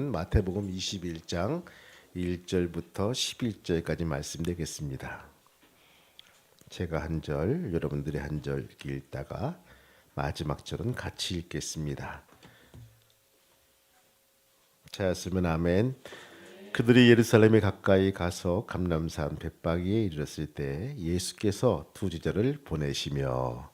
마태복음 21장 1절부터 11절까지 말씀드리겠습니다. 제가 한 절, 여러분들이 한 절 읽다가 마지막 절은 같이 읽겠습니다. 자였으면 아멘. 그들이 예루살렘에 가까이 가서 감람산 벳바기에 이르렀을 때 예수께서 두 제자를 보내시며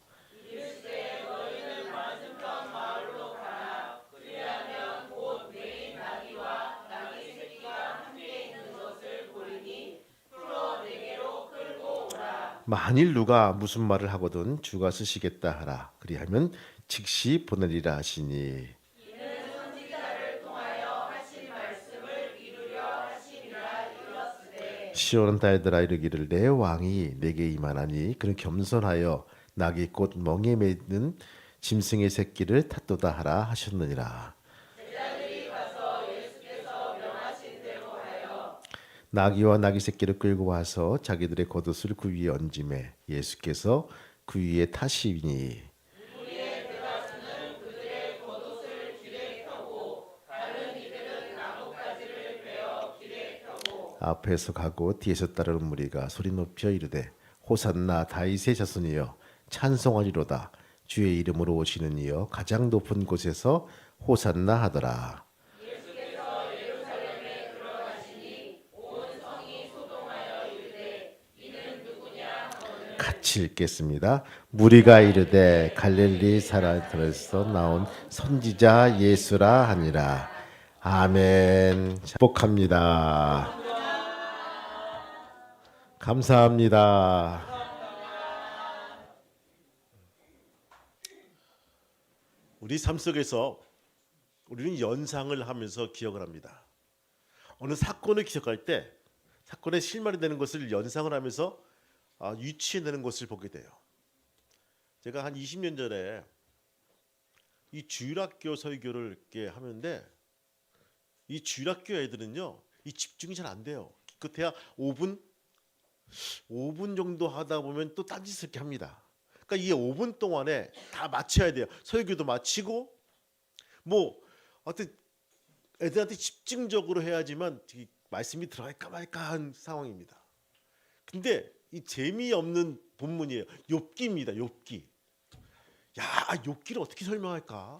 만일 누가 무슨 말을 하거든 주가 쓰시겠다 하라. 그리하면 즉시 보내리라 하시니 시온은 딸들아 이르기를 내 왕이 내게 임하나니 그는 겸손하여 낙이 곧 멍에 매는 짐승의 새끼를 탔도다 하라 하셨느니라. 나귀와 나귀 새끼를 끌고 와서 자기들의 겉옷을 그 위에 얹음에 예수께서 그 위에 타시니 앞에서 가고 뒤에서 따르는 무리가 소리 높여 이르되 호산나 다윗의 자손이여 찬송하리로다. 주의 이름으로 오시는 이여 가장 높은 곳에서 호산나 하더라. 같이 읽겠습니다. 무리가 이르되 갈릴리 사람들에서 나온 선지자 예수라 하니라. 아멘. 복합니다. 감사합니다. 우리 삶 속에서 우리는 연상을 하면서 기억을 합니다. 어느 사건을 기억할 때 사건의 실마리 되는 것을 연상을 하면서 유추해내는 것을 보게 돼요. 제가 한 20년 전에 이 주일학교 설교를 이렇게 하는데 이 주일학교 애들은요 이 집중이 잘 안 돼요. 기껏해야 5분 정도 하다 보면 또 딴짓을 이렇게 합니다. 그러니까 이 5분 동안에 다 마쳐야 돼요. 설교도 마치고 뭐 어떤 애들한테 집중적으로 해야지만 말씀이 들어갈까 말까 한 상황입니다. 근데 이 재미없는 본문이에요. 욥기입니다. 욥기. 야, 욥기를 어떻게 설명할까?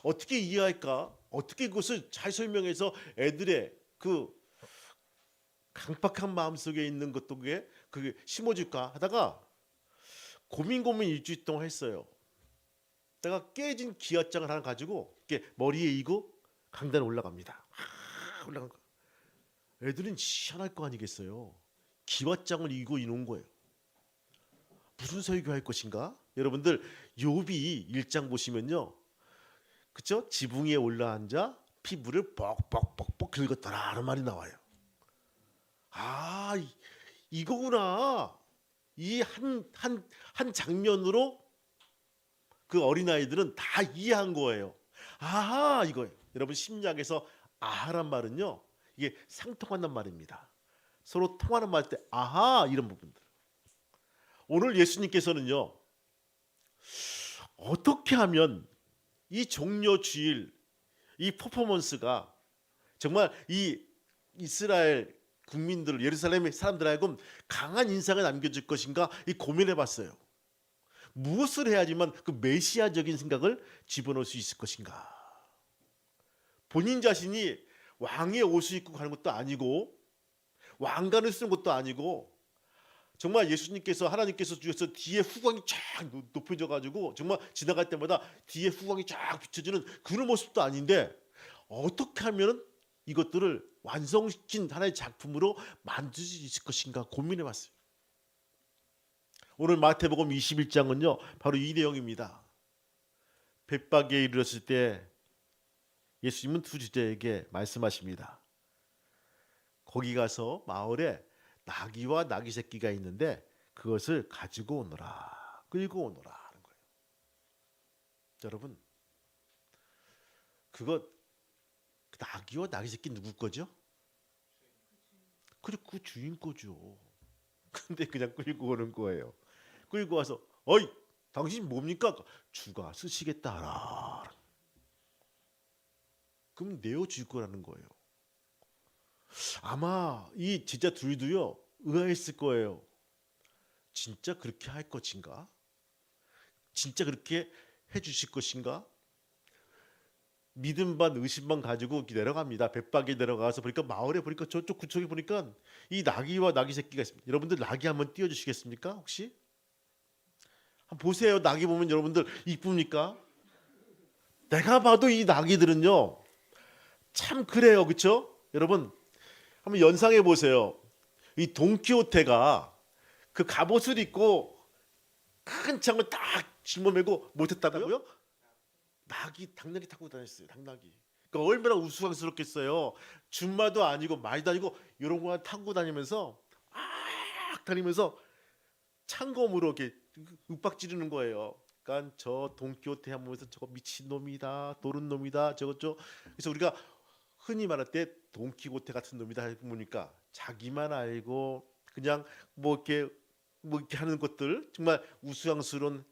어떻게 이해할까? 어떻게 그것을 잘 설명해서 애들의 그 강팍한 마음속에 있는 것도 그게 심어줄까 하다가 고민 일주일 동안 했어요. 내가 깨진 기와장을 하나 가지고 이렇게 머리에 이고 강단에 올라갑니다. 올라간 거. 애들은 희한할 거 아니겠어요. 기와장을 이고 이놓은 거예요. 무슨 설교할 것인가? 여러분들 욥이 1장 보시면요. 그쵸? 지붕 위에 올라앉아 피부를 뻑뻑뻑뻑 긁었더라 라는 말이 나와요. 아, 이거구나. 이 한 장면으로 그 어린아이들은 다 이해한 거예요. 아하, 이거예요. 여러분 심리학에서 아하란 말은요. 이게 상통한단 말입니다. 서로 통하는 말 때 아하 이런 부분들. 오늘 예수님께서는요. 어떻게 하면 이 종려 주일 이 퍼포먼스가 정말 이 이스라엘 국민들 예루살렘의 사람들 하여금 강한 인상을 남겨줄 것인가 이 고민해봤어요. 무엇을 해야지만 그 메시아적인 생각을 집어넣을 수 있을 것인가. 본인 자신이 왕의 옷을 입고 가는 것도 아니고 왕관을 쓰는 것도 아니고 정말 예수님께서 하나님께서 주셔서 뒤에 후광이 쫙 높여져 가지고 정말 지나갈 때마다 뒤에 후광이 쫙 비춰지는 그런 모습도 아닌데 어떻게 하면 이것들을 완성시킨 하나의 작품으로 만들 수 있을 것인가 고민해 봤어요. 오늘 마태복음 21장은요. 바로 이 내용입니다. 벳바기에 이르렀을 때 예수님은 두 제자에게 말씀하십니다. 거기 가서 마을에 나귀와 나귀 새끼가 있는데 그것을 가지고 오너라. 끌고 오너라 하는 거예요. 여러분 그거 나귀와 나귀 새끼 누구 거죠? 그래 그 주인 거죠. 근데 그냥 끌고 오는 거예요. 끌고 와서 어이 당신 뭡니까? 주가 쓰시겠다 하라. 그럼 내어줄 거라는 거예요. 아마 이 제자 둘도요 의아했을 거예요. 진짜 그렇게 할 것인가? 진짜 그렇게 해주실 것인가? 믿음 반 의심 반 가지고 내려갑니다. 벳박에 내려가서 보니까 마을에 보니까 저쪽 구석에 보니까 이 나귀와 나귀 새끼가 있습니다. 여러분들 나귀 한번 띄워주시겠습니까? 혹시? 한번 보세요. 나귀 보면 여러분들 이쁩니까? 내가 봐도 이 나귀들은요 참 그래요, 그렇죠? 여러분 한번 연상해 보세요. 이 돈키호테가 그 갑옷을 입고 큰 창을 딱 짊어매고 못했다고요? 당나귀 타고 다녔어요. 당나귀. 그러니까 얼마나 우스꽝스럽겠어요. 준마도 아니고 말도 아니고 이런 거 타고 다니면서 다니면서 창검으로 이렇게 윽박 지르는 거예요. 그러니까 저 돈키호테 한번 보면서 저거 미친 놈이다, 도른 놈이다, 저거죠. 그래서 우리가 흔히 말할 때 돈키호테 같은 놈이다 보니까 자기만 알고 그냥 뭐 이렇게 하는 것들 정말 우스꽝스러운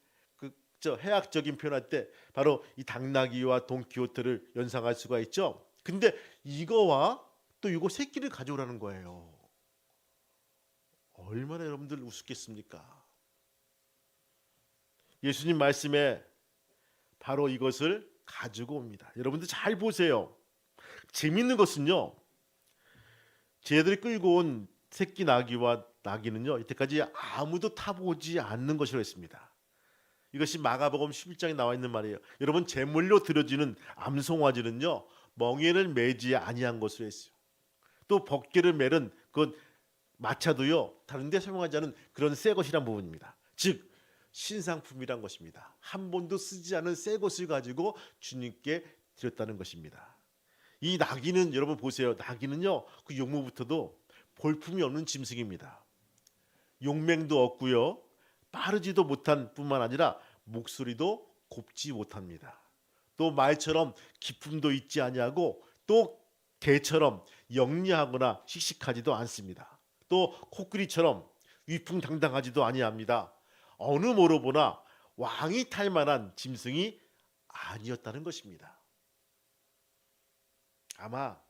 저 해학적인 표현할 때 바로 이 당나귀와 돈키호테를 연상할 수가 있죠. 근데 이거와 또 이거 새끼를 가져오라는 거예요. 얼마나 여러분들 우습겠습니까? 예수님 말씀에 바로 이것을 가지고 옵니다. 여러분들 잘 보세요. 재밌는 것은요. 쟤들이 끌고 온 새끼 나귀와 나귀는요. 이때까지 아무도 타보지 않는 것이라고 했습니다. 이것이 마가복음 11장에 나와 있는 말이에요. 여러분 제물로 드려지는 암송아지는요. 멍에를 매지 아니한 것으로 했어요. 또 벗개를 매는 그 마차도요. 다른 데 사용하지 않은 그런 새 것이란 부분입니다. 즉 신상품이란 것입니다. 한 번도 쓰지 않은 새 것을 가지고 주님께 드렸다는 것입니다. 이 나귀는 여러분 보세요. 나귀는요. 그 용모부터도 볼품이 없는 짐승입니다. 용맹도 없고요. 빠르지도 못한 뿐만 아니라 목소리도 곱지 못합니다. 또 말처럼 기품도 있지 아니하고 또 개처럼 영리하거나 씩씩하지도 않습니다. 또 코끼리처럼 위풍당당하지도 아니합니다. 어느 모로 보나 왕이 탈 만한 짐승이 아니었다는 것입니다. 아마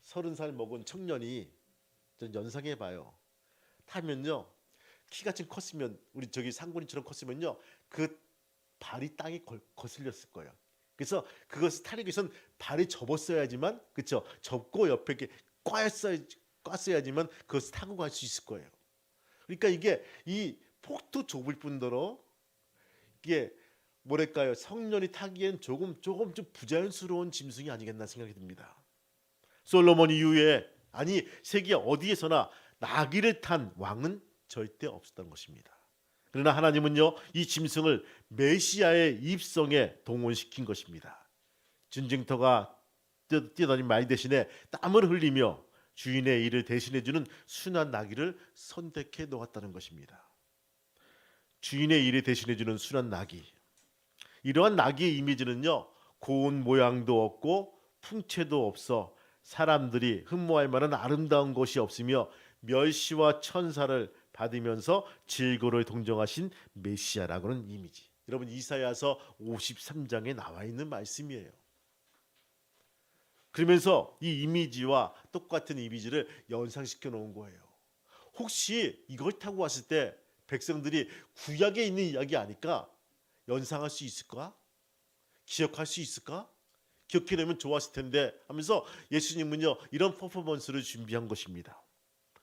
30살 먹은 청년이 좀 연상해 봐요. 타면요. 키가 좀 컸으면 우리 저기 상군이처럼 컸으면요. 그 발이 땅에 거슬렸을 거예요. 그래서 그것을 타기 위해서는 발이 접었어야지만 그렇죠. 접고 옆에 이렇게 꽈어야지만 그것을 타고 갈 수 있을 거예요. 그러니까 이게 이 폭도 좁을 뿐더러 이게 뭐랄까요? 성년이 타기엔 조금 좀 부자연스러운 짐승이 아니겠나 생각이 듭니다. 솔로몬 이후에 아니 세계 어디에서나 나귀를 탄 왕은 절대 없었던 것입니다. 그러나 하나님은요 이 짐승을 메시아의 입성에 동원시킨 것입니다. 전쟁터가 뛰어다니는 말 대신에 땀을 흘리며 주인의 일을 대신해주는 순한 나귀를 선택해 놓았다는 것입니다. 주인의 일을 대신해주는 순한 나귀. 이러한 나귀의 이미지는요 고운 모양도 없고 풍채도 없어 사람들이 흠모할 만한 아름다운 것이 없으며 멸시와 천사를 받으면서 질고를 동정하신 메시아라고는 이미지. 여러분 이사야서 53장에 나와 있는 말씀이에요. 그러면서 이 이미지와 똑같은 이미지를 연상시켜 놓은 거예요. 혹시 이걸 타고 왔을 때 백성들이 구약에 있는 이야기 아닐까? 연상할 수 있을까? 기억할 수 있을까? 기억해내면 좋았을 텐데 하면서 예수님은요 이런 퍼포먼스를 준비한 것입니다.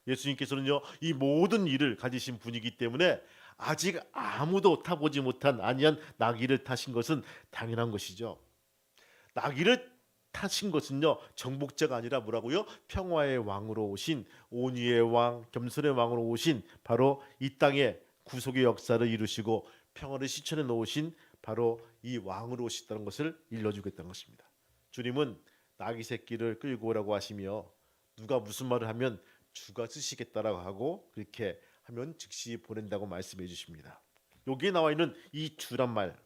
예수님께서는요 이 모든 일을 가지신 분이기 때문에 아직 아무도 타보지 못한 아니한 나귀를 타신 것은 당연한 것이죠. 나귀를 타신 것은요 정복자가 아니라 뭐라고요? 평화의 왕으로 오신 온유의 왕, 겸손의 왕으로 오신 바로 이 땅의 구속의 역사를 이루시고 평화를 실천해 놓으신 바로 이 왕으로 오셨다는 것을 일러주겠다는 것입니다. 주님은 나귀 새끼를 끌고 오라고 하시며 누가 무슨 말을 하면 주가 쓰시겠다라고 하고 그렇게 하면 즉시 보낸다고 말씀해 주십니다. 여기에 나와 있는 이 주란 말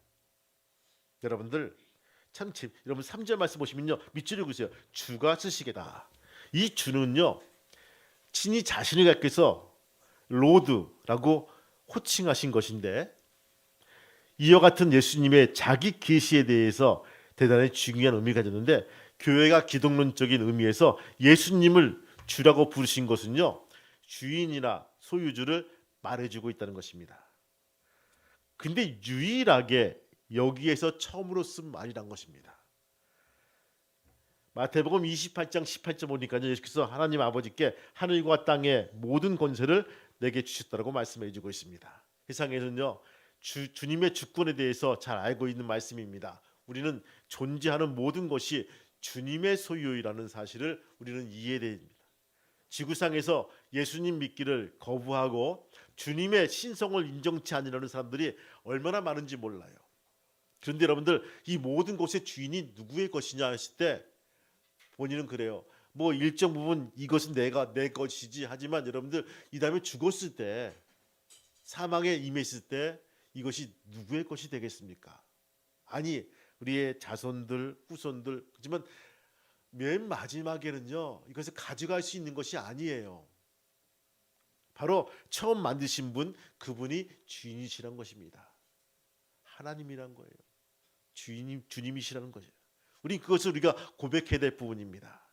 여러분들 참 여러분 3절 말씀 보시면요 밑줄을 그으세요. 주가 쓰시겠다. 이 주는요 친히 자신을 가께서 로드라고 호칭하신 것인데 이와 같은 예수님의 자기 계시에 대해서 대단히 중요한 의미가 가졌는데 교회가 기독론적인 의미에서 예수님을 주라고 부르신 것은요, 주인이나 소유주를 말해주고 있다는 것입니다. 근데 유일하게 여기에서 처음으로 쓴 말이란 것입니다. 마태복음 28장 18절 보니까요, 예수께서 하나님 아버지께 하늘과 땅의 모든 권세를 내게 주셨다라고 말씀해 주고 있습니다. 세상에서는요, 주님의 주권에 대해서 잘 알고 있는 말씀입니다. 우리는 존재하는 모든 것이 주님의 소유이라는 사실을 우리는 이해해야 됩니다. 지구상에서 예수님 믿기를 거부하고 주님의 신성을 인정치 않으려는 사람들이 얼마나 많은지 몰라요. 그런데 여러분들, 이 모든 것의 주인이 누구의 것이냐 했을 때 본인은 그래요. 뭐 일정 부분 이것은 내 것이지, 하지만 여러분들, 이 다음에 죽었을 때, 사망에 임했을 때 이것이 누구의 것이 되겠습니까? 아니, 우리의 자손들, 후손들. 하지만 맨 마지막에는요, 이것을 가져갈 수 있는 것이 아니에요. 바로 처음 만드신 분, 그분이 주인이시란 것입니다. 하나님이란 거예요. 주님이시라는 것이에요. 그것을 우리가 고백해야 될 부분입니다.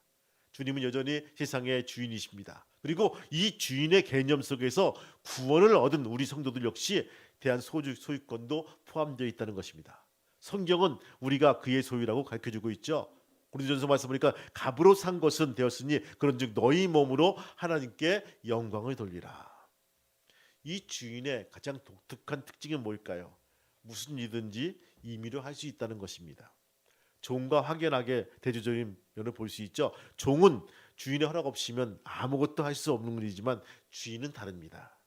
주님은 여전히 세상의 주인이십니다. 그리고 이 주인의 개념 속에서 구원을 얻은 우리 성도들 역시 대한 소유권도 포함되어 있다는 것입니다. 성경은 우리가 그의 소유라고 가르쳐주고 있죠. 고린도전서 말씀 보니까 값으로 산 것은 되었으니 그런즉 너희 몸으로 하나님께 영광을 돌리라. 이 주인의 가장 독특한 특징은 뭘까요? 무슨 일든지 임의로 할 수 있다는 것입니다. 종과 확연하게 대조적인 면을 볼 수 있죠. 종은 주인의 허락 없이면 아무것도 할 수 없는 일이지만 주인은 다릅니다.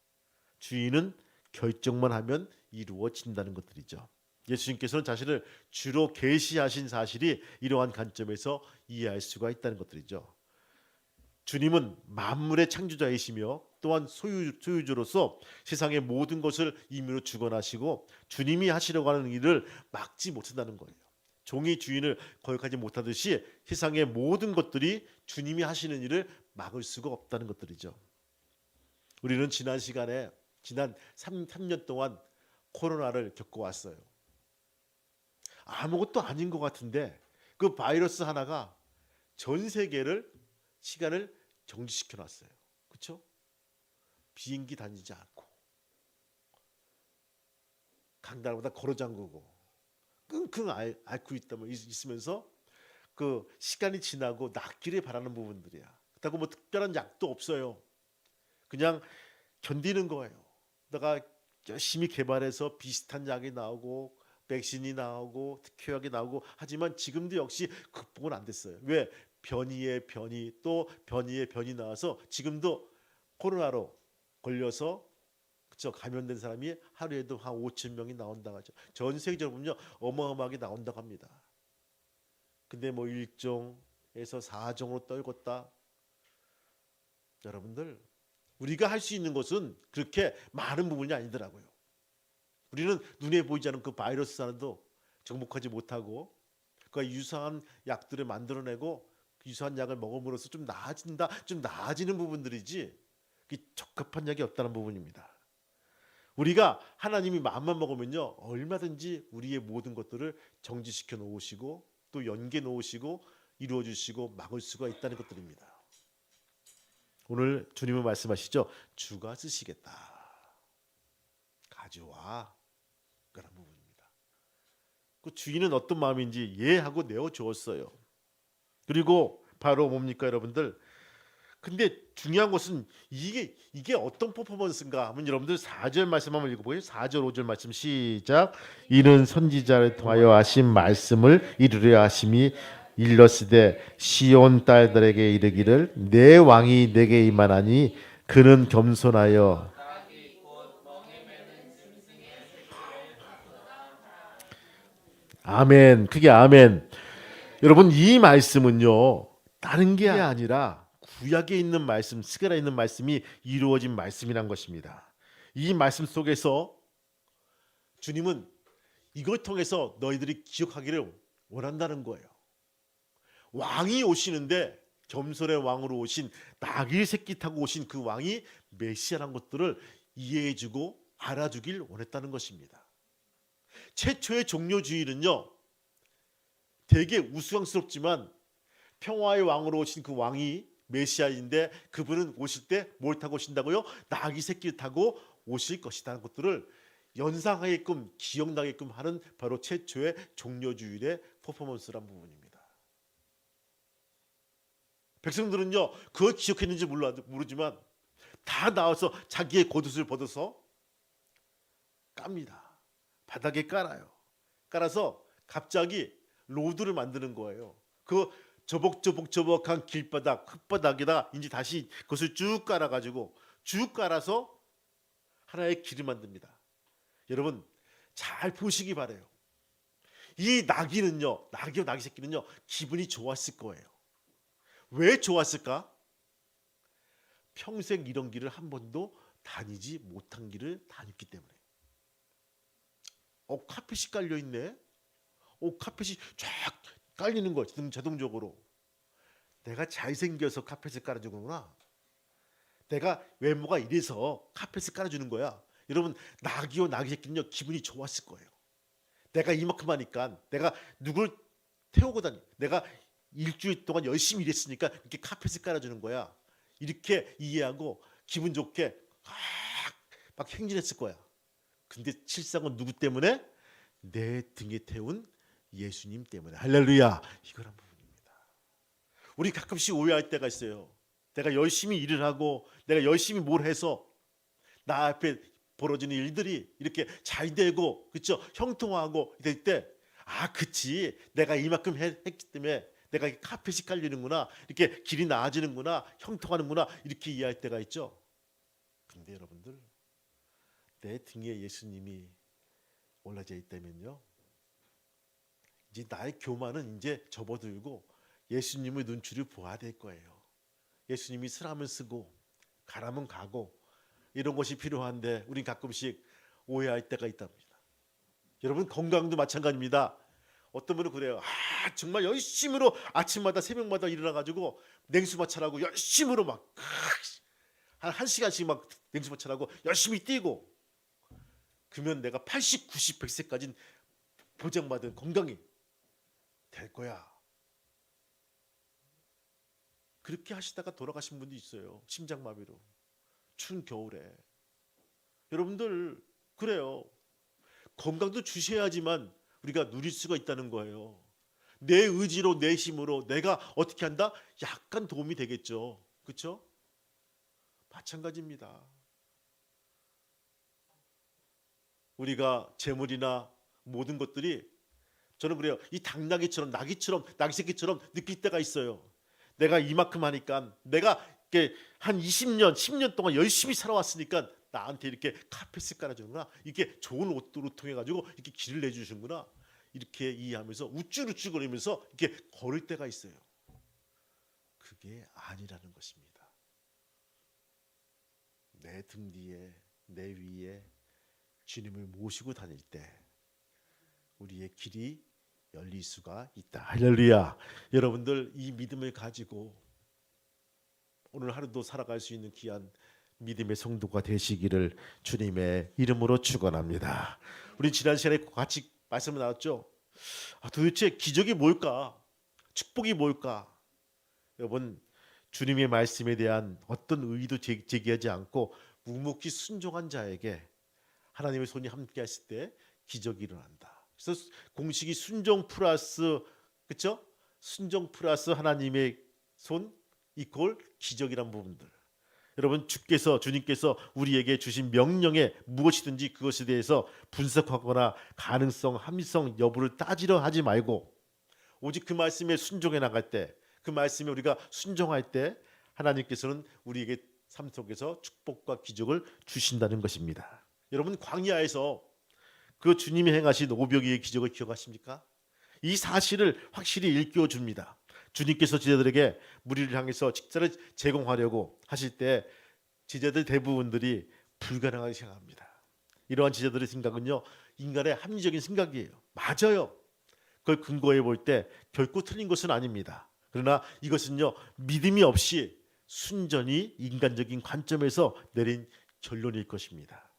주인은 결정만 하면 이루어진다는 것들이죠. 예수님께서는 자신을 주로 계시하신 사실이 이러한 관점에서 이해할 수가 있다는 것들이죠. 주님은 만물의 창조자이시며 또한 소유주로서 세상의 모든 것을 임의로 주관하시고 주님이 하시려고 하는 일을 막지 못한다는 거예요. 종이 주인을 거역하지 못하듯이 세상의 모든 것들이 주님이 하시는 일을 막을 수가 없다는 것들이죠. 우리는 지난 3년 동안 코로나를 겪어왔어요. 아무것도 아닌 것 같은데 그 바이러스 하나가 전 세계를 시간을 정지시켜 놨어요. 그렇죠? 비행기 다니지 않고 강당보다 걸어 잠그고 끙끙 앓고 있으면서 그 시간이 지나고 낫기를 바라는 부분들이야. 그렇다고 뭐 특별한 약도 없어요. 그냥 견디는 거예요. 내가 열심히 개발해서 비슷한 약이 나오고 백신이 나오고 특효약이 나오고 하지만 지금도 역시 극복은 안 됐어요. 왜? 변이의 변이 또 변이의 변이 나와서 지금도 코로나로 걸려서 그쵸, 감염된 사람이 하루에도 한 5천 명이 나온다고 하죠. 전 세계적으로는요 어마어마하게 나온다고 합니다. 근데 뭐 1종에서 4종으로 떨궜다. 여러분들, 우리가 할 수 있는 것은 그렇게 많은 부분이 아니더라고요. 우리는 눈에 보이지 않는 그 바이러스 하나도 정복하지 못하고 그 유사한 약들을 만들어내고 그 유사한 약을 먹음으로써 좀 나아지는 부분들이지 적합한 약이 없다는 부분입니다. 우리가 하나님이 마음만 먹으면요 얼마든지 우리의 모든 것들을 정지시켜 놓으시고 또 연계 놓으시고 이루어 주시고 막을 수가 있다는 것들입니다. 오늘 주님은 말씀하시죠. 주가 쓰시겠다. 가져와. 그런 부분입니다. 그 주인은 어떤 마음인지 이해하고 내어 주었어요. 그리고 바로 뭡니까 여러분들? 근데 중요한 것은 이게 어떤 퍼포먼스인가 하면 여러분들 4절 말씀 한번 읽어보세요. 4절 5절 말씀 시작. 이는 선지자를 통하여 하신 말씀을 이루려 하심이 일렀으되 시온 딸들에게 이르기를 내 왕이 내게 임하나니 그는 겸손하여 아멘. 그게 아멘. 여러분 이 말씀은요 다른 게 아니라 구약에 있는 말씀, 스가랴에 있는 말씀이 이루어진 말씀이란 것입니다. 이 말씀 속에서 주님은 이걸 통해서 너희들이 기억하기를 원한다는 거예요. 왕이 오시는데 겸손의 왕으로 오신 나귀 새끼 타고 오신 그 왕이 메시아라는 것들을 이해해주고 알아주길 원했다는 것입니다. 최초의 종료주의는요 되게 우스꽝스럽지만 평화의 왕으로 오신 그 왕이 메시아인데 그분은 오실 때 뭘 타고 오신다고요? 나귀 새끼를 타고 오실 것이라는 것들을 연상하게끔 기억나게끔 하는 바로 최초의 종려주일의 퍼포먼스란 부분입니다. 백성들은요 그걸 기억했는지 모르지만 다 나와서 자기의 겉옷을 벗어서 깝니다. 바닥에 깔아요. 깔아서 갑자기 로드를 만드는 거예요. 그 저벅저벅한 길바닥 흙바닥에다 이제 다시 그것을 쭉 깔아가지고 쭉 깔아서 하나의 길을 만듭니다. 여러분 잘 보시기 바래요. 이 나귀는요, 나귀와 나귀 새끼는요 기분이 좋았을 거예요. 왜 좋았을까? 평생 이런 길을 한 번도 다니지 못한 길을 다녔기 때문에. 카펫이 깔려 있네. 카펫이 쫙 깔리는 거 자동적으로. 내가 잘생겨서 카펫을 깔아주는구나. 내가 외모가 이래서 카펫을 깔아주는 거야. 여러분 나귀와 나귀 새끼는요 기분이 좋았을 거예요. 내가 이만큼 하니까 내가 누굴 태우고 다니. 내가 일주일 동안 열심히 일했으니까 이렇게 카펫을 깔아주는 거야. 이렇게 이해하고 기분 좋게 막 행진했을 거야. 근데 실상은 누구 때문에? 내 등에 태운 예수님 때문에. 할렐루야. 이거란 부분입니다. 우리 가끔씩 오해할 때가 있어요. 내가 열심히 일을 하고 내가 열심히 뭘 해서 나 앞에 벌어지는 일들이 이렇게 잘 되고 그렇죠? 형통하고 될 때 그치 내가 이만큼 했기 때문에 내가 카펫이 깔리는구나, 이렇게 길이 나아지는구나, 형통하는구나 이렇게 이해할 때가 있죠. 근데 여러분들 내 등에 예수님이 올라져 있다면요, 이제 나의 교만은 이제 접어들고 예수님의 눈초리 보아야 될 거예요. 예수님이 쓰라면 쓰고 가라면 가고 이런 것이 필요한데 우린 가끔씩 오해할 때가 있답니다. 여러분 건강도 마찬가지입니다. 어떤 분은 그래요. 정말 열심으로 아침마다 새벽마다 일어나가지고 냉수 마찰하고 열심으로 막 한 1시간씩 막 냉수 마찰하고 열심히 뛰고 그러면 내가 80, 90, 100세까지는 보장받은 건강이 될 거야. 그렇게 하시다가 돌아가신 분도 있어요. 심장마비로. 추운 겨울에. 여러분들 그래요. 건강도 주셔야지만 우리가 누릴 수가 있다는 거예요. 내 의지로 내 힘으로 내가 어떻게 한다? 약간 도움이 되겠죠. 그렇죠? 마찬가지입니다. 우리가 재물이나 모든 것들이 저는 그래요. 이 당나귀처럼 나귀처럼 나귀 새끼처럼 느낄 때가 있어요. 내가 이만큼 하니까 내가 이렇게 한 20년 10년 동안 열심히 살아왔으니까 나한테 이렇게 카펫을 깔아주는구나. 이게 좋은 옷으로 통해 가지고 이렇게 길을 내주시는구나. 이렇게 이해하면서 우쭐우쭐거리면서 이렇게 걸을 때가 있어요. 그게 아니라는 것입니다. 내 등 뒤에 내 위에 주님을 모시고 다닐 때 우리의 길이 열릴 수가 있다. 할렐루야. 여러분들 이 믿음을 가지고 오늘 하루도 살아갈 수 있는 귀한 믿음의 성도가 되시기를 주님의 이름으로 축원합니다. 우리 지난 시간에 같이 말씀을 나눴죠. 도대체 기적이 뭘까? 축복이 뭘까? 여러분 주님의 말씀에 대한 어떤 의의도 제기하지 않고 묵묵히 순종한 자에게 하나님의 손이 함께 하실 때 기적이 일어난다. 그래서 공식이 순종 플러스 그렇죠? 순종 플러스 하나님의 손 이퀄 기적이란 부분들. 여러분 주님께서 우리에게 주신 명령에 무엇이든지 그것에 대해서 분석하거나 가능성, 합리성 여부를 따지려 하지 말고 오직 그 말씀에 순종해 나갈 때, 그 말씀에 우리가 순종할 때 하나님께서는 우리에게 삶 속에서 축복과 기적을 주신다는 것입니다. 여러분 광야에서 그 주님이 행하신 500여의 기적을 기억하십니까? 이 사실을 확실히 일깨워 줍니다. 주님께서 제자들에게 무리를 향해서 식사를 제공하려고 하실 때 제자들 대부분들이 불가능하게 생각합니다. 이러한 제자들의 생각은요, 인간의 합리적인 생각이에요. 맞아요. 그걸 근거해 볼 때 결코 틀린 것은 아닙니다. 그러나 이것은요, 믿음이 없이 순전히 인간적인 관점에서 내린 결론일 것입니다.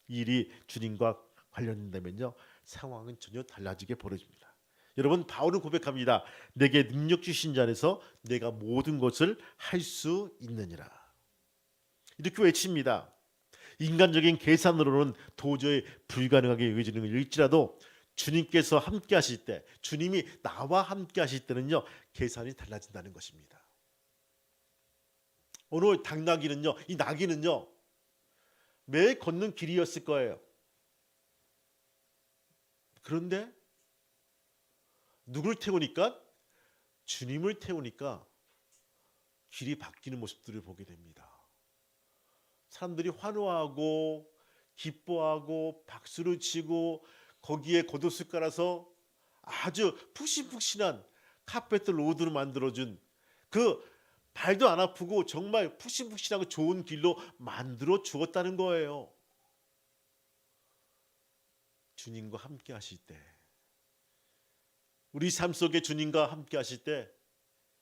이 일이 주님과 관련된다면요, 상황은 전혀 달라지게 벌어집니다. 여러분 바울은 고백합니다. 내게 능력 주신 자 안에서 내가 모든 것을 할 수 있느니라. 이렇게 외칩니다. 인간적인 계산으로는 도저히 불가능하게 여겨지는 주님께서 함께 하실 때, 주님이 나와 함께 하실 때는요, 계산이 달라진다는 것입니다. 오늘 당나귀는요, 이 나귀는요, 매일 걷는 길이었을 거예요. 그런데 누굴 태우니까? 주님을 태우니까 길이 바뀌는 모습들을 보게 됩니다. 사람들이 환호하고 기뻐하고 박수를 치고 거기에 겉옷을 깔아서 아주 푹신푹신한 카페트 로드로 만들어준 그 발도 안 아프고 정말 푹신푹신하고 좋은 길로 만들어 주었다는 거예요. 주님과 함께 하실 때, 우리 삶 속에 주님과 함께 하실 때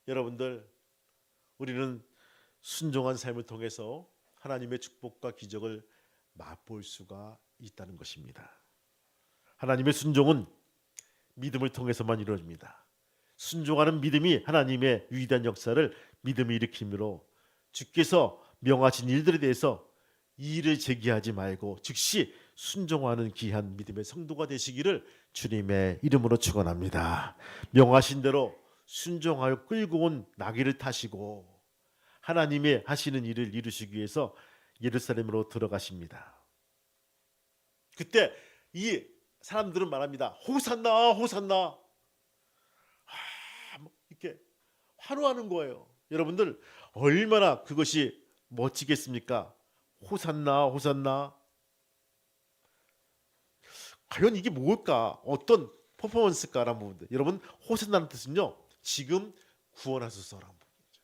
여러분들, 우리는 순종한 삶을 통해서 하나님의 축복과 기적을 맛볼 수가 있다는 것입니다. 하나님의 순종은 믿음을 통해서만 이루어집니다. 순종하는 믿음이 하나님의 위대한 역사를 믿음이 일으키므로 주께서 명하신 일들에 대해서 이의를 제기하지 말고 즉시 순종하는 귀한 믿음의 성도가 되시기를 주님의 이름으로 축원합니다. 명하신 대로 순종하여 끌고 온 나귀를 타시고 하나님의 하시는 일을 이루시기 위해서 예루살렘으로 들어가십니다. 그때 이 사람들은 말합니다. 호산나 호산나, 이렇게 환호하는 거예요. 여러분들 얼마나 그것이 멋지겠습니까? 호산나 호산나. 과연 이게 뭘까? 어떤 퍼포먼스일까라는 부분들. 여러분, 호산나는 뜻은요, 지금 구원하소서라는 부분이죠.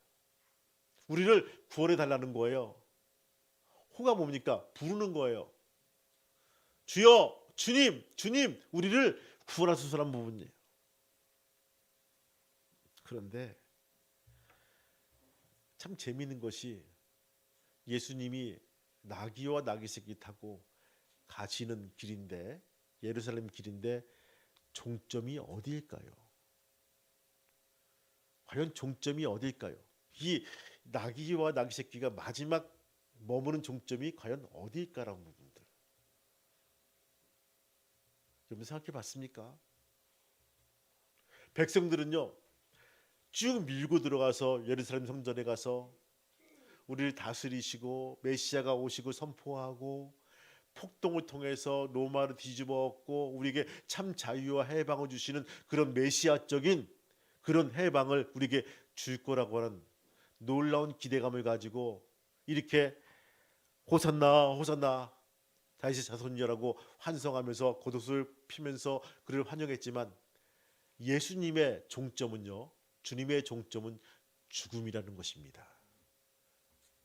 우리를 구원해 달라는 거예요. 호가 뭡니까? 부르는 거예요. 주여, 주님, 주님, 우리를 구원하소서라는 부분이에요. 그런데 참 재미있는 것이 예수님이 나귀와 나귀 새끼 타고 가시는 길인데, 예루살렘 길인데 종점이 어디일까요? 과연 종점이 어디일까요? 이 나귀와 나귀 새끼가 마지막 머무는 종점이 과연 어디일까라는 부분들, 여러분 생각해 봤습니까? 백성들은요 쭉 밀고 들어가서 예루살렘 성전에 가서 우리를 다스리시고 메시아가 오시고 선포하고 폭동을 통해서 로마를 뒤집어 엎고 우리에게 참 자유와 해방을 주시는 그런 메시아적인 그런 해방을 우리에게 줄 거라고 하는 놀라운 기대감을 가지고 이렇게 호산나 호산나 다윗의 자손이라고 환성하면서 겉옷을 피면서 그를 환영했지만, 예수님의 종점은요, 주님의 종점은 죽음이라는 것입니다.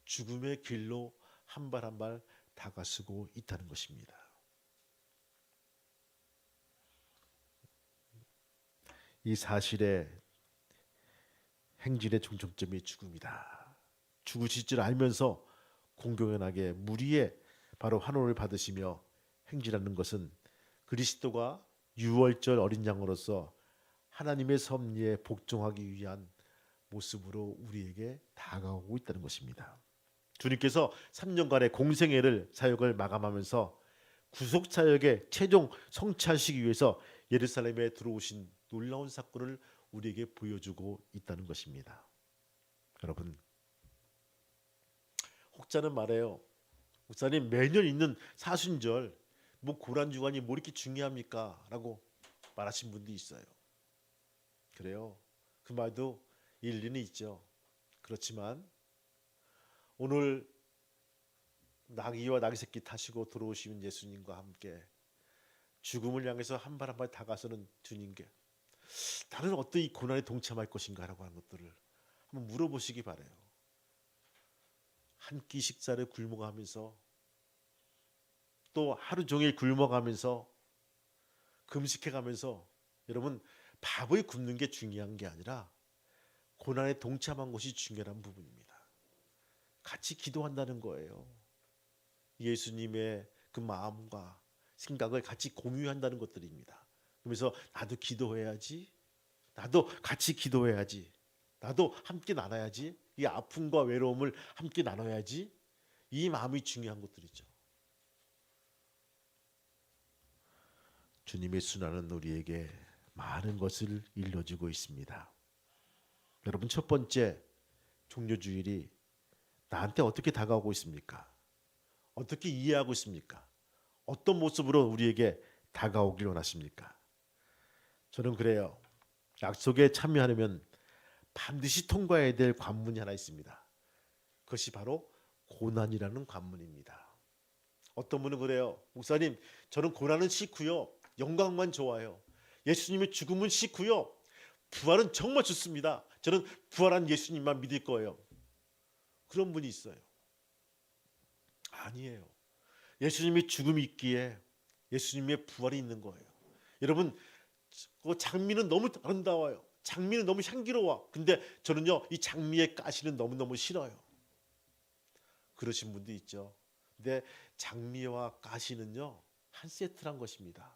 죽음의 길로 한 발 한 발 다가서고 있다는 것입니다. 이 사실의 행진의 종점이 죽음이다. 죽으실 줄 알면서 공공연하게 무리의 바로 환호를 받으시며 행진하는 것은 그리스도가 유월절 어린 양으로서 하나님의 섭리에 복종하기 위한 모습으로 우리에게 다가오고 있다는 것입니다. 주님께서 3년간의 공생애를 사역을 마감하면서 구속 사역의 최종 성취하시기 위해서 예루살렘에 들어오신 놀라운 사건을 우리에게 보여주고 있다는 것입니다. 여러분, 혹자는 말해요. 목사님, 매년 있는 사순절 뭐 고란주간이 뭐 이렇게 중요합니까? 라고 말하신 분도 있어요. 그래요. 그 말도 일리는 있죠. 그렇지만 오늘 나귀와 나귀 새끼 타시고 들어오시는 예수님과 함께 죽음을 향해서 한 발 한 발 다가서는 주님께 나는 어떤 이 고난에 동참할 것인가라고 하는 것들을 한번 물어보시기 바라요. 한 끼 식사를 굶어가면서 또 하루 종일 굶어가면서 금식해가면서, 여러분 밥을 굶는 게 중요한 게 아니라 고난에 동참한 것이 중요한 부분입니다. 같이 기도한다는 거예요. 예수님의 그 마음과 생각을 같이 공유한다는 것들입니다. 그러면서 나도 기도해야지, 나도 같이 기도해야지. 나도 함께 나눠야지. 이 아픔과 외로움을 함께 나눠야지. 이 마음이 중요한 것들이죠. 주님의 순환은 우리에게 많은 것을 일러주고 있습니다. 여러분, 첫 번째 종료주일이 나한테 어떻게 다가오고 있습니까? 어떻게 이해하고 있습니까? 어떤 모습으로 우리에게 다가오길 원하십니까? 저는 그래요. 약속에 참여하려면 반드시 통과해야 될 관문이 하나 있습니다. 그것이 바로 고난이라는 관문입니다. 어떤 분은 그래요. 목사님, 저는 고난은 싫고요. 영광만 좋아요. 예수님의 죽음은 싫고요. 부활은 정말 좋습니다. 저는 부활한 예수님만 믿을 거예요. 그런 분이 있어요. 아니에요. 예수님의 죽음이 있기에 예수님의 부활이 있는 거예요. 여러분, 그 장미는 너무 아름다워요. 장미는 너무 향기로워. 근데 저는요, 이 장미의 가시는 너무너무 싫어요. 그러신 분도 있죠. 근데 장미와 가시는요, 한 세트란 것입니다.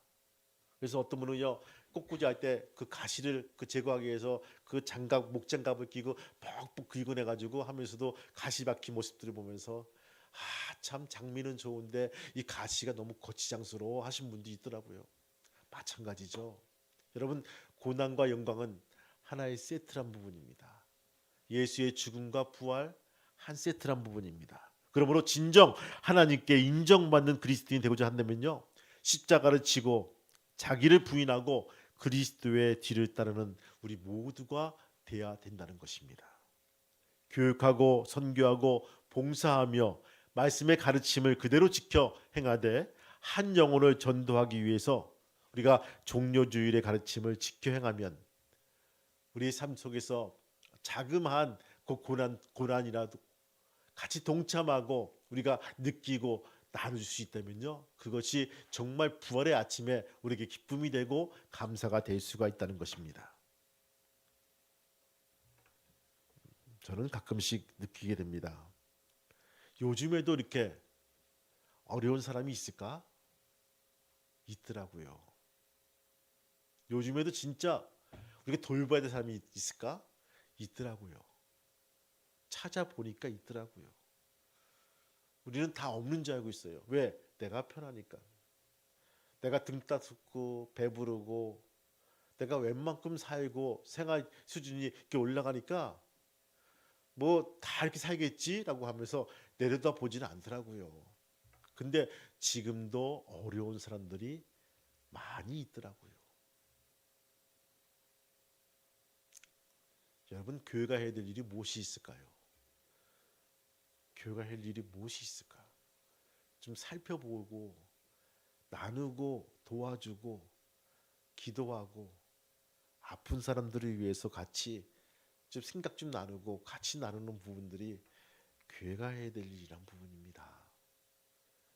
그래서 어떤 분은요, 꽃꽂이 할 때 그 가시를 제거하기 위해서 그 장갑, 목장갑을 끼고 뻑뻑 긁어내가지고 하면서도 가시 박힌 모습들을 보면서 참 장미는 좋은데 이 가시가 너무 거치장스러워 하신 분도 있더라고요. 마찬가지죠. 여러분, 고난과 영광은 하나의 세트란 부분입니다. 예수의 죽음과 부활 한 세트란 부분입니다. 그러므로 진정 하나님께 인정받는 그리스도인이 되고자 한다면요, 십자가를 지고 자기를 부인하고 그리스도의 뒤를 따르는 우리 모두가 돼야 된다는 것입니다. 교육하고 선교하고 봉사하며 말씀의 가르침을 그대로 지켜 행하되 한 영혼을 전도하기 위해서 우리가 종료주일의 가르침을 지켜 행하면 우리의 삶 속에서 자그마한 그 고난이라도 같이 동참하고 우리가 느끼고 나눌 수 있다면요, 그것이 정말 부활의 아침에 우리에게 기쁨이 되고 감사가 될 수가 있다는 것입니다. 저는 가끔씩 느끼게 됩니다. 요즘에도 이렇게 어려운 사람이 있을까? 있더라고요. 요즘에도 진짜 우리가 돌봐야 될 사람이 있을까? 있더라고요. 찾아보니까 있더라고요. 우리는 다 없는 줄 알고 있어요. 왜? 내가 편하니까. 내가 등 따숩고 배부르고 내가 웬만큼 살고 생활 수준이 이렇게 올라가니까 뭐 다 이렇게 살겠지라고 하면서 내려다 보지는 않더라고요. 근데 지금도 어려운 사람들이 많이 있더라고요. 여러분, 교회가 해야 될 일이 무엇이 있을까요? 교회가 할 일이 무엇이 있을까? 좀 살펴보고 나누고 도와주고 기도하고 아픈 사람들을 위해서 같이 좀 생각 좀 나누고 같이 나누는 부분들이 교회가 해야 될 일이란 부분입니다.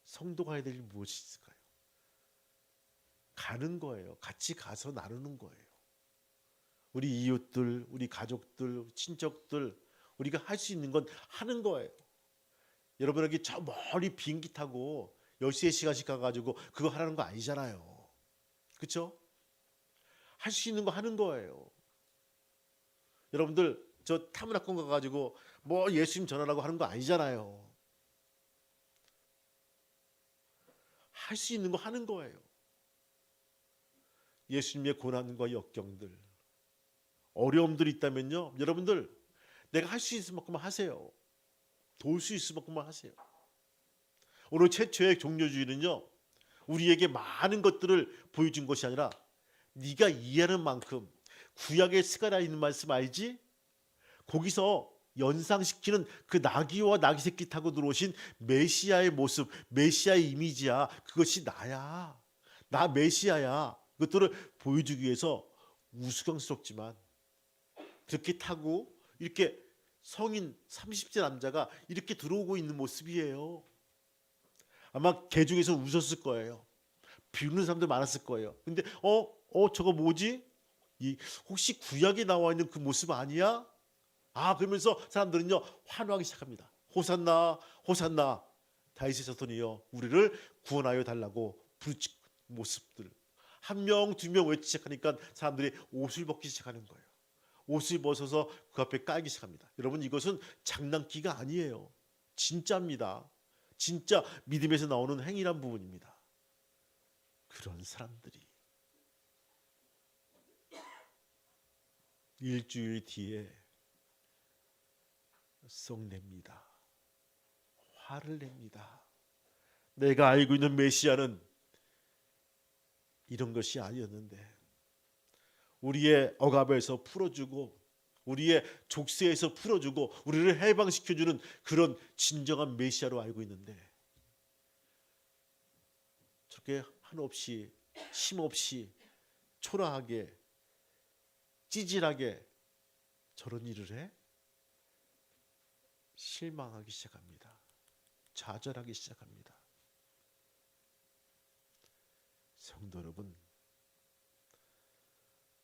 성도가 해야 될 일 무엇이 있을까요? 가는 거예요. 같이 가서 나누는 거예요. 우리 이웃들, 우리 가족들, 친척들, 우리가 할 수 있는 건 하는 거예요. 여러분에게 저 멀리 비행기 타고 13시간씩 가가지고 그거 하라는 거 아니잖아요. 그렇죠? 할 수 있는 거 하는 거예요. 여러분들 저 타문학관 가가지고 뭐 예수님 전하라고 하는 거 아니잖아요. 할 수 있는 거 하는 거예요. 예수님의 고난과 역경들, 어려움들이 있다면요, 여러분들 내가 할 수 있을 만큼만 하세요. 도울 수 있을 만큼만 하세요. 오늘 최초의 종료주일은요, 우리에게 많은 것들을 보여준 것이 아니라 네가 이해하는 만큼, 구약의 스가랴 있는 말씀 알지? 거기서 연상시키는 그 나귀와 나귀 새끼 타고 들어오신 메시아의 모습, 메시아의 이미지야. 그것이 나야. 나 메시아야. 그것들을 보여주기 위해서 우스꽝스럽지만 그렇게 타고 이렇게 성인 30대 남자가 이렇게 들어오고 있는 모습이에요. 아마 개 중에서 웃었을 거예요. 비웃는 사람들 많았을 거예요. 근데 저거 뭐지? 혹시 구약에 나와 있는 그 모습 아니야? 그러면서 사람들은요 환호하기 시작합니다. 호산나 호산나 다윗의 자손이여 우리를 구원하여 달라고 부르짖는 모습들. 한 명, 두 명 외치기 시작하니까 사람들이 옷을 벗기 시작하는 거예요. 옷을 벗어서 그 앞에 깔기 시작합니다. 여러분, 이것은 장난기가 아니에요. 진짜입니다. 진짜 믿음에서 나오는 행위란 부분입니다. 그런 사람들이 일주일 뒤에 썩 냅니다. 화를 냅니다. 내가 알고 있는 메시아는 이런 것이 아니었는데, 우리의 억압에서 풀어주고 우리의 족쇄에서 풀어주고 우리를 해방시켜주는 그런 진정한 메시아로 알고 있는데, 저렇게 한없이 힘없이 초라하게 찌질하게 저런 일을 해? 실망하기 시작합니다. 좌절하기 시작합니다. 성도 여러분,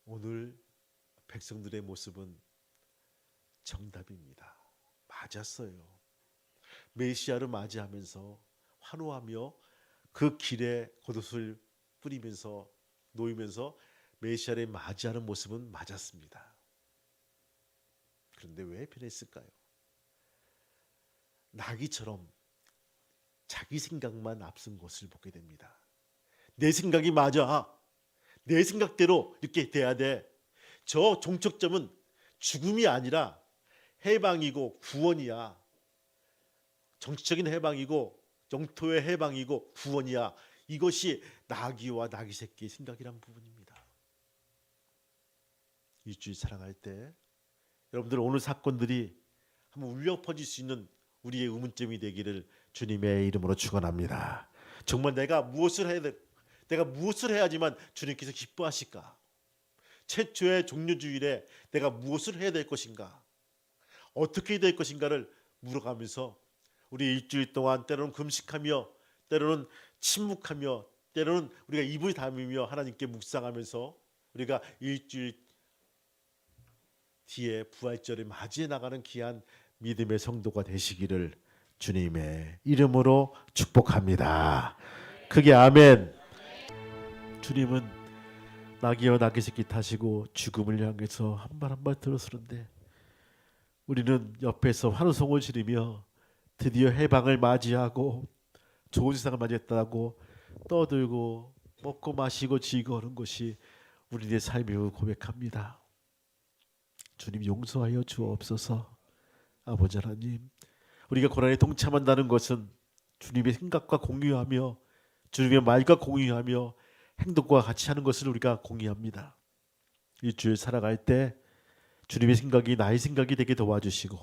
오늘 백성들의 모습은 정답입니다. 맞았어요. 메시아를 맞이하면서 환호하며 그 길에 겉옷을 뿌리면서 놓이면서 메시아를 맞이하는 모습은 맞았습니다. 그런데 왜 변했을까요? 나귀처럼 자기 생각만 앞선 것을 보게 됩니다. 내 생각이 맞아. 내 생각대로 이렇게 돼야 돼. 저 종착점은 죽음이 아니라 해방이고 구원이야. 정치적인 해방이고 영토의 해방이고 구원이야. 이것이 나귀와 나귀 새끼의 생각이란 부분입니다. 일주일 사랑할 때 여러분들 오늘 사건들이 한번 울려 퍼질 수 있는 우리의 의문점이 되기를 주님의 이름으로 축원합니다. 정말 내가 무엇을 해야지만 주님께서 기뻐하실까? 최초의 종료주일에 내가 무엇을 해야 될 것인가? 어떻게 될 것인가를 물어가면서 우리 일주일 동안 때로는 금식하며 때로는 침묵하며 때로는 우리가 입을 다물며 하나님께 묵상하면서 우리가 일주일 뒤에 부활절을 맞이해 나가는 귀한 믿음의 성도가 되시기를 주님의 이름으로 축복합니다. 크게 아멘. 주님은 나귀와 나귀 새끼 타시고 죽음을 향해서 한 발 한 발 들어서는데 우리는 옆에서 환호성을 지르며 드디어 해방을 맞이하고 좋은 세상을 맞이했다고 떠들고 먹고 마시고 즐거워하는 것이 우리의 삶임을 고백합니다. 주님 용서하여 주옵소서. 아버지 하나님, 우리가 고난에 동참한다는 것은 주님의 생각과 공유하며 주님의 말과 공유하며 행동과 같이 하는 것을 우리가 공유합니다. 일주일 살아갈 때 주님의 생각이 나의 생각이 되게 도와주시고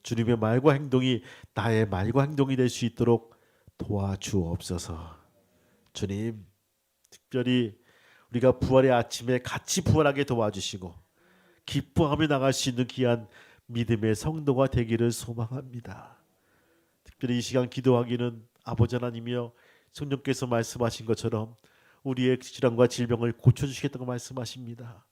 주님의 말과 행동이 나의 말과 행동이 될 수 있도록 도와주옵소서. 주님, 특별히 우리가 부활의 아침에 같이 부활하게 도와주시고 기뻐하며 나갈 수 있는 귀한 믿음의 성도가 되기를 소망합니다. 특별히 이 시간 기도하기는 아버지 하나님이여 성령께서 말씀하신 것처럼 우리의 질환과 질병을 고쳐주시겠다고 말씀하십니다.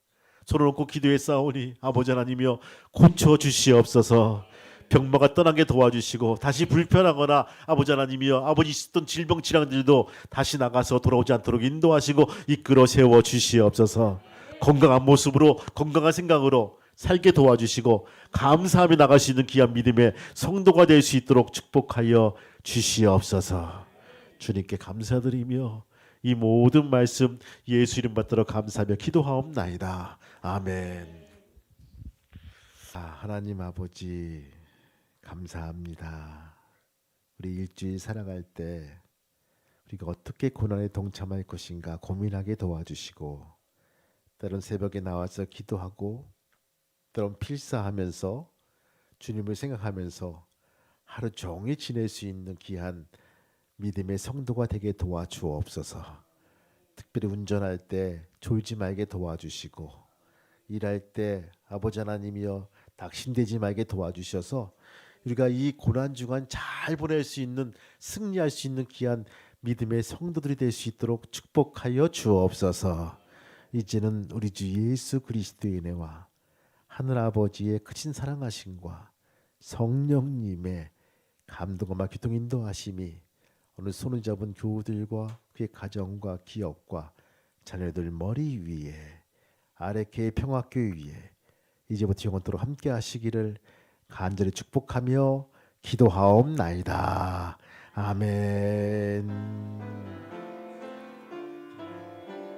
손을 놓고 기도에 싸우니 아버지 하나님이여 고쳐주시옵소서. 병마가 떠나게 도와주시고 다시 불편하거나 아버지 하나님이여 아버지 있었던 질병 질환들도 다시 나가서 돌아오지 않도록 인도하시고 이끌어 세워 주시옵소서. 건강한 모습으로 건강한 생각으로 살게 도와주시고 감사하며 나갈 수 있는 귀한 믿음의 성도가 될 수 있도록 축복하여 주시옵소서. 주님께 감사드리며 이 모든 말씀 예수 이름 받들어 감사하며 기도하옵나이다. 아멘. 하나님 아버지 감사합니다. 우리 일주일 살아갈 때 우리가 어떻게 고난에 동참할 것인가 고민하게 도와주시고 때론 새벽에 나와서 기도하고 때론 필사하면서 주님을 생각하면서 하루 종일 지낼 수 있는 귀한 믿음의 성도가 되게 도와주옵소서. 특별히 운전할 때 졸지 말게 도와주시고 일할 때 아버지 하나님이여 낙심되지 말게 도와주셔서 우리가 이 고난주간 잘 보낼 수 있는 승리할 수 있는 귀한 믿음의 성도들이 될 수 있도록 축복하여 주옵소서. 이제는 우리 주 예수 그리스도의 은혜와 하늘아버지의 크신 사랑하심과 성령님의 감동과 교통 인도하심이 오늘 손을 잡은 교우들과 그의 가정과 기업과 자녀들 머리 위에 아래케 평화교회 위에 이제부터 영원토록 함께 하시기를 간절히 축복하며 기도하옵나이다. 아멘.